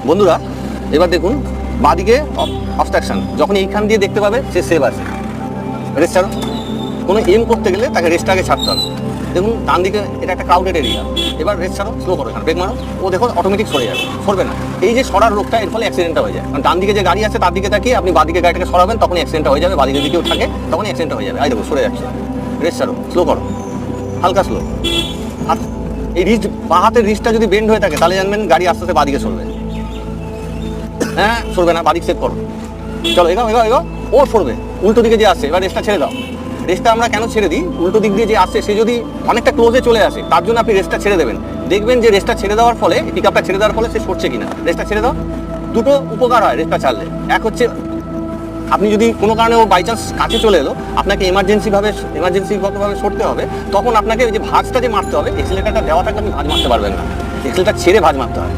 বন্ধুরা এবার দেখুন বাঁদিকে অবস্ট্রাকশন, যখন এইখান দিয়ে দেখতে পাবে সে সেভ আছে, রেস্ট ছাড়ো। কোনো এম করতে গেলে তাকে রেস্ট আগে ছাড়তে হবে। দেখুন ডান দিকে এটা একটা ক্রাউডেড এরিয়া, এবার রেস্ট ছাড়ো, স্লো করো, এখানে ব্রেক মারো, ও দেখো অটোমেটিক সরে যাবে, সরবে না। এই যে সরার রোগটা, এর ফলে অ্যাক্সিডেন্টটা হয়ে যায়। কারণ ডান দিকে যে গাড়ি আছে তার দিকে তাকিয়ে আপনি বাঁদিকে গাড়িটাকে সরাবেন, তখনই অ্যাক্সিডেন্টটা হয়ে যাবে। বাঁদিকে যদি কেউ থাকে তখনই অ্যাক্সিডেন্টটা হয়ে যাবে। এই দেখো সরে যাচ্ছে, রেস্ট ছাড়ো, স্লো করো, হালকা স্লো। আর এই রিস্ট, বাঁ হাতের রিস্টটা যদি বেন্ড হয়ে থাকে তাহলে জানবেন গাড়ি আস্তে আস্তে বাঁদিকে সরবে। হ্যাঁ সরবে না, বাঁদিক সেভ করো, চলো এগাও এগাও এগাও, ও সরবে। উল্টো দিকে যে আসছে এবার রেস্টটা ছেড়ে দাও। রেস্টটা আমরা কেন ছেড়ে দিই? উল্টো দিক দিয়ে যে আসছে সে যদি অনেকটা ক্লোজে চলে আসে তার জন্য আপনি রেস্টটা ছেড়ে দেবেন। দেখবেন যে রেস্টটা ছেড়ে দেওয়ার ফলে, পিক আপটা ছেড়ে দেওয়ার ফলে সে সরছে কিনা। রেস্টটা ছেড়ে দাও, দুটো উপকার হয় রেস্টটা ছাড়লে। এক হচ্ছে আপনি যদি কোনো কারণে ও বাই চান্স কাছে চলে এলো, আপনাকে এমার্জেন্সিগতভাবে সরতে হবে, তখন আপনাকে ওই যে ভাঁজটা যে মারতে হবে, এক্সিলেটারটা দেওয়া থাকলে আপনি ভাঁজ মারতে পারবেন না, এক্সিলেটার ছেড়ে ভাঁজ মারতে হবে।